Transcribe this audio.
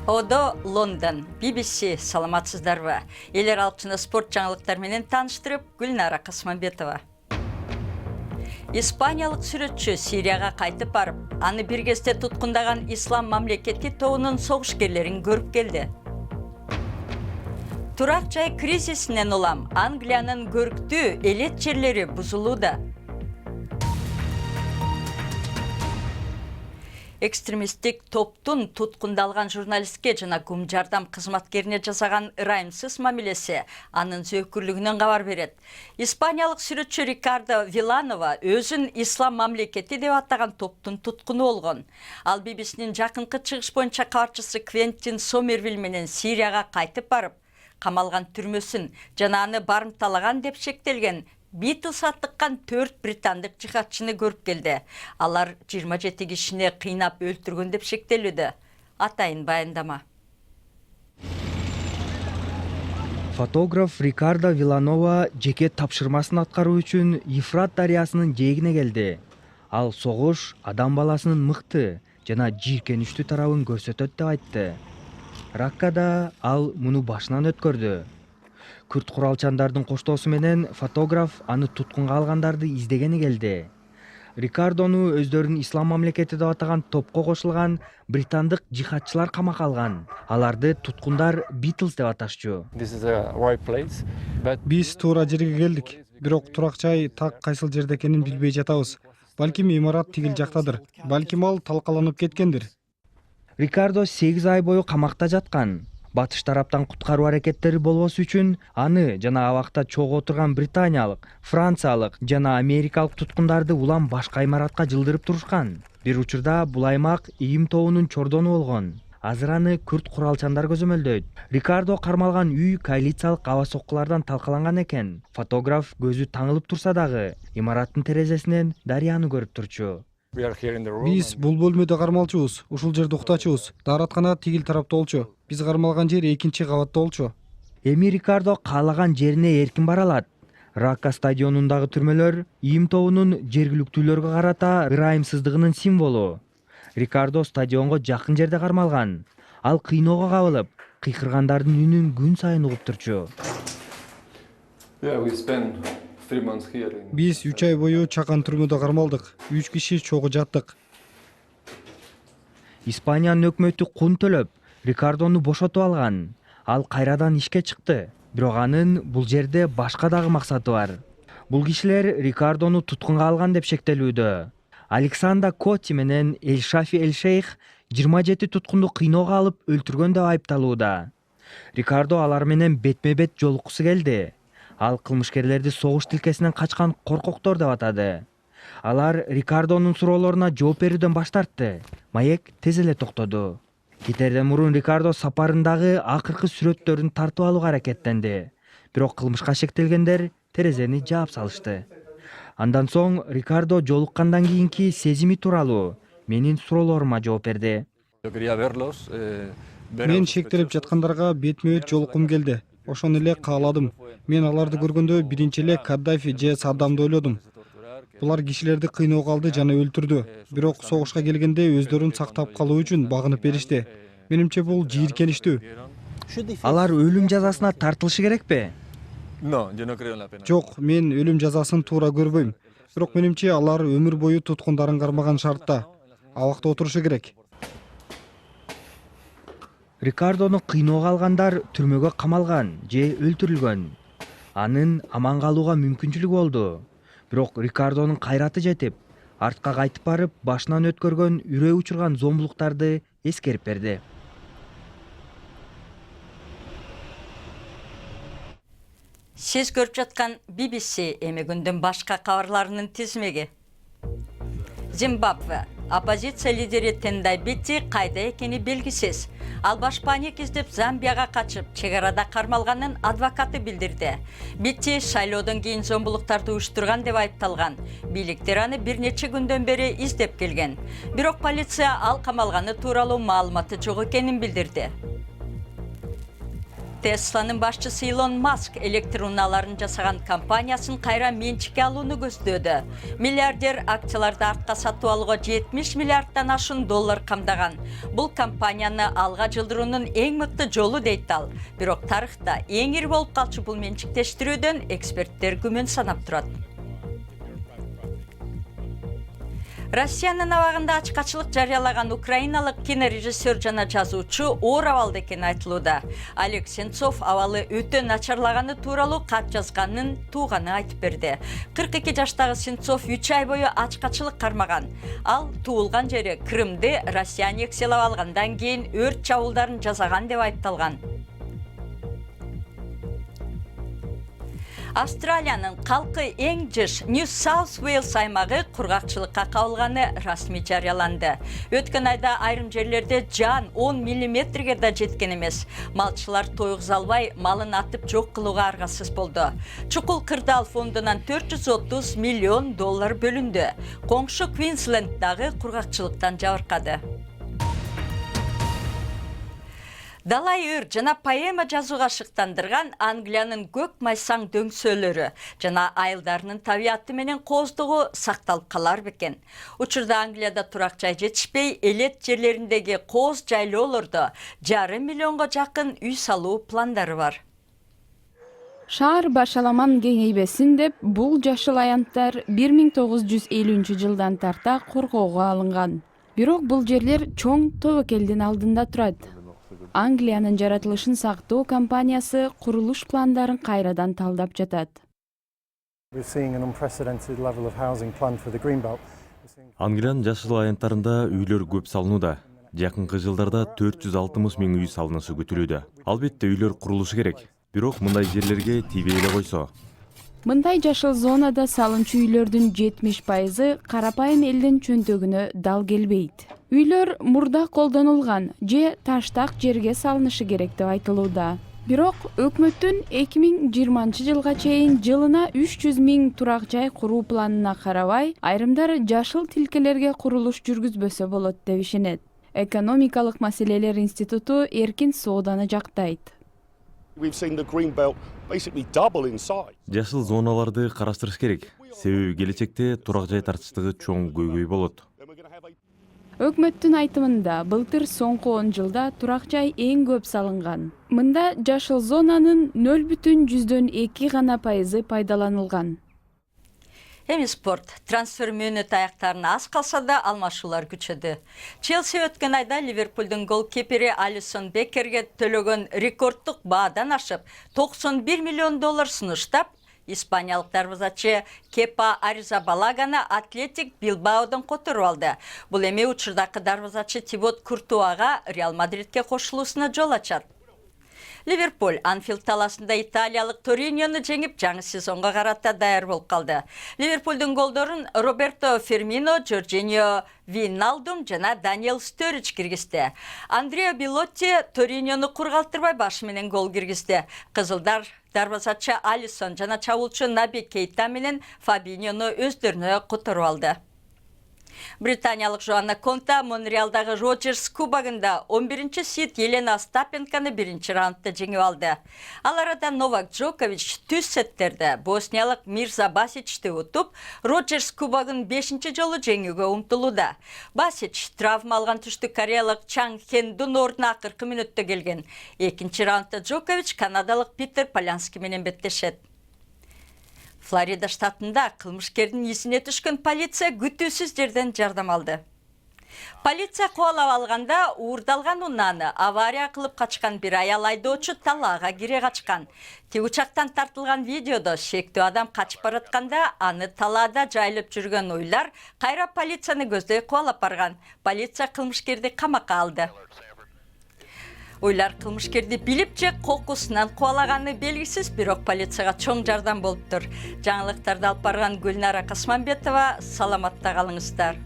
Odo London, BBC саламатсыздарбы. Елер алқышыны спорт жаңылықтар менен таныштырып, Гүлнара Қасманбетова. Испаниялық сүрөтчү Сирияға қайтып барып, аны бір кезде тұтқындаған ислам мамлекети тобунун согушкерлерин көрүп келди. Турак жай кризисинен улам Англиянын көрктүү элет жерлери бузулууда. Экстремистик топтун туткундалган журналистке жана кум жардам кызматкерине жасаган ырайымсыз мамилеси анын зөөкүрлүгүнөн кабар берет. Испаниялык сүрөтчү Рикардо Виланова өзүн ислам мамлекети деп атаган топтун туткуну болгон. Ал BBC'нин жакынкы чыгыш боюнча кабарчысы Квентин Сомервиль менен Сирияга кайтып барып, камалган түрмөсүн жана аны барымталаган деп шектелген Beatles аттыккан 4 британдык жихадчыны көрүп келди. Алар 27 кишини кыйнап өлтүргөн деп шектелүүдө. Атайын баяндама. Фотограф Рикардо Виланова жеке тапшырмасын аткаруу үчүн Ефрат дарыясынын жээгине келди. Ал согуш адам баласынын мыкты жана жийиркеничтүү тарабын көрсөтөт деп айтты. Раккада ал муну башынан өткөрдү. Күрт куралчандардын коштоосу менен фотограф аны туткунга алгандарды издегени келди. Рикардону өздөрүн ислам мамлекети деп атаган топко кошулган британдык жихадчылар камакка алган. Аларды туткундар Beatles деп аташчу. Биз туура жерге келдик. Бирок турак жай так кайсыл жерде экенин билбей жатабыз. Балким имарат тигил жактадыр. Балким ал талкаланып кеткендир. Рикардо 8 ай бою камакта жаткан. Батыш тараптан куткаруу аракеттери болбосу үчүн аны жана абакта чогуу отурган британиялык, франциялык жана америкалык туткундарды улам башка имаратка жылдырып турушкан. Бир учурда бул аймак ИИМ тобунун чордону болгон. Азыр аны күрт куралчандар көзөмөлдөйт. Рикардо кармалган үй коалициялык аба соккулардан талкаланган экен. Фотограф көзү таңылып турса дагы, имараттын терезесинен дарыяны көрүп турчу. Биз бул бөлмөдө кармалчубуз. Ушул жерде уктачубуз. Даараткана тигил тарапта болчу. Биз кармалган жер 2-кабатта болчу. Эми Рикардо каалаган жерине эркин бара алат. Ракка стадионундагы түрмөлөр ИИМ тобунун жергиликтүүлөргө карата ырайымсыздыгынын символу. Рикардо стадионго жакын жерде кармалган. Ал кыйноого кабылып, кыйкыргандардын үнүн күн сайын угуп турчу. Биз 3 ай бою чакан түрмөдө кармалдык. 3 киши чогуу жаттык. Испаниянын өкмөтү кун төлөп, Рикардону бошотуп алган. Ал кайрадан ишке чыкты. Бирок анын бул жерде башка дагы максаты бар. Бул кишилер Рикардону туткунга алган деп шектелүүдө. Александра Коти менен Эль-Шафи Эль-Шейх 27 туткунду кыйноого алып өлтүргөн деп айыпталууда. Рикардо алар менен бетме-бет жолуккусу келди. Ал кылмышкерлерди согуш тилкесинен качкан коркоктор деп атады. Алар Рикардонун суроолоруна жооп берүүдөн баш тартты. Маек тез эле токтоду. Кетерден мурун Рикардо сапарындагы акыркы сүрөттөрүн тартып алууга аракеттенди. Бирок кылмышка шектелгендер терезени жаап салышты. Андан соң Рикардо жолуккандан кийинки сезими тууралуу менин суроолорума жооп берди. Мен шектелип жаткандарга бетме-бет жолуккум келди. Ошону эле кааладым. Мен аларды көргөндө биринчи эле Каддафи же Саддамды ойлодум. Булар кишилерди кыйноого алды жана өлтүрдү. Бирок согушка келгенде өздөрүн сактап калуу үчүн багынып беришти. Менимче бул жийиркеничтүү. Алар өлүм жазасына тартылышы керекпи? Жок, мен өлүм жазасын туура көрбөйм. Бирок менимче алар өмүр бою туткундарын кармаган шартта. Абакта отурушу керек. Рикардону кыйноого алгандар түрмөгө камалган же өлтүрүлгөн. Анын аман калууга мүмкүнчүлүгү болду. Бирок Рикардонун кайраты жетип, артка кайтып барып, башынан өткөргөн үрөө учурган зомбулуктарды эскерип берди. Сиз көрүп жаткан BBC эми күндүн башка кабарларынын тизмеги. Зимбабве. Оппозиция лидери Тендai Biti кайда экени белгисиз. Ал баш паник издеп Замбияга качып, чек арада кармалганын адвокаты билдирди. Biti шайлоодон кийин зомбулуктарды уюштурган деп айыпталган. Бийликтер аны бир нече күндөн бери издеп келген. Бирок полиция ал камалганы тууралуу маалыматы жок экенин билдирди. Tesla'nын башчысы Илон Маск электр унааларын жасаган компаниясын кайра менчикке алууну көздөөдө. Миллиардер акцияларды артка сатып алууга 70 миллиарддан ашуун доллар камдаган. Бул компанияны алга жылдыруунун эң мыкты жолу дейт ал. Бирок тарыхта эң ири болуп калчу бул менчиктештирүүдөн эксперттер күмөн санап турат. Россиянын абагында ачкачылык жарыялаган украиналык кинорежиссер жана жазуучу оор абалда экени айтылууда. Олег Сенцов абалы өтө начарлаганы тууралуу кат жазганын тууганы айтып берди. 42 жаштагы Сенцов 3 ай бою ачкачылык кармаган. Ал туулган жери Крымды Россия аннексиялап алгандан кийин өрт чабуулдарын жасаган деп айыпталган. Австралиянын калкы эң жыш New South Wales аймагы кургакчылыкка кабылганы расмий жарыяланды. Өткөн айда айрым жерлерде жаан 10 миллиметрге да жеткен эмес. Малчылар тойгуза албай, малын атып жок кылууга аргасыз болду. Чукул кырдаал фондунан 430 миллион доллар бөлүндү. Коңшу Квинсленddагы кургакчылыктан жабыркады. Далайыр жана поэма жазууга шыктандырган Англиянын көк майсаң дөңсөлөрү жана айылдарынын табияты менен кооздугу сакталып калар бекен. Учурда Англияда турак жай жетишпей, элет жерлериндеги кооз жайлоолордо 5,5 миллионго жакын үй салуу пландары бар. Шаар башаламан кеңейбесин деп, бул жашыл аянттар 1950 жылдан тарта коргоого алынган. Бирок бул жерлер чоң тобокелдин алдында турат. Англиянын жаратылышын сактоо компаниясы курулуш пландарын кайрадан талдап жатат. Англиянын жашыл аянттарында үйлөр көп салынууда. Жакынкы жылдарда 460 миң үй салынышы күтүлүүдө. Албетте үйлөр курулушу керек. Бирок мындай жерлерге тийбей эле койсо. Мындай жашыл зонада салынчу үйлөрдүн 70% карапайым элдин чөнтөгүнө дал келбейт. Үйлөр мурда колдонулган же таштак жерге салынышы керек деп айтылууда. Бирок өкмөттүн 2020 жылга чейин жылына 300 миң турак жай куруу планына карабай, айрымдар жашыл тилкелерге курулуш жүргүзбөсө болот деп ишенет. Экономикалык маселелер институту эркин сооданы жактайт. Жашыл зоналарды караштырыш керек. Себеби келечекте турак жай тартыштыгы чоң көйгөй болот. Өкмөттүн айтымында былтыр соңку 10 жылда турак жай эң көп салынган. Мында жашыл зонанын 0,2 гана пайызы пайдаланылган. Эми спорт. Трансфер мөөнөт аяктарына аз калса да алмашуулар күчөдү. Челси өткөн айда Ливерпулдун голкипери Алисон Бекерге төлөгөн рекордтук баадан ашып, 91 миллион доллар сунуштап, испаниялык дарбазачы Кепа Аризабалаганы Атлетик Билбаодон которуп алды. Бул эми учурдагы дарбазачы Тибот Куртуага Реал Мадридке кошулуусуна жол ачат. Ливерпуль Анфилд таласында италиялык Ториньону жеңип, жаңы сезонго карата даяр болуп калды. Ливерпулдун голдорун Роберто Фермино, Жоржиньо Виналдум жана Даниэл Стөрич киргизди. Андреа Белотти Ториньону кургалтырбай башы менен гол киргизди. Кызылдар дарбазачы Алисон жана чабуулчу Наби Кейта менен Фабиньону өздөрүнө которуп алды. Британиялык Жоанна Конта Монреалдагы Роджерс кубогунда 11-чи сид Елена Остапенканы 1-чи раундда жеңип алды. Ал арада Новак Джокович түз сеттерде босниялык Мирза Басичти утуп, Роджерс кубогун 5-чи жолу жеңүүгө умтулууда. Басич травма алган түштүк кореялык Чан Хендун ордуна акыркы мүнөттө келген. 2-чи раундда Джокович канадалык Питер Полянски менен беттешет. Флорида штатында кылмышкердин исине түшкөн полиция күтүүсүз жерден жардам алды. Полиция кубалап алганда уурдалган унааны авария кылып качкан бир аял айдоочу талаага кире качкан. Тик учактан тартылган видеодо шектүү адам качып баратканда аны талаада жайылып жүргөн уйлар кайра полицияны көздөй кубалап барган. Полиция кылмышкерди камакка алды. Уйлар кылмышкерди билип же кокусунан кубалаганы белгисиз, бирок полицияга чоң жардам болуптур. Жаңылыктарды алып барган Гүлнара Касманбетова, саламатта калыңыздар.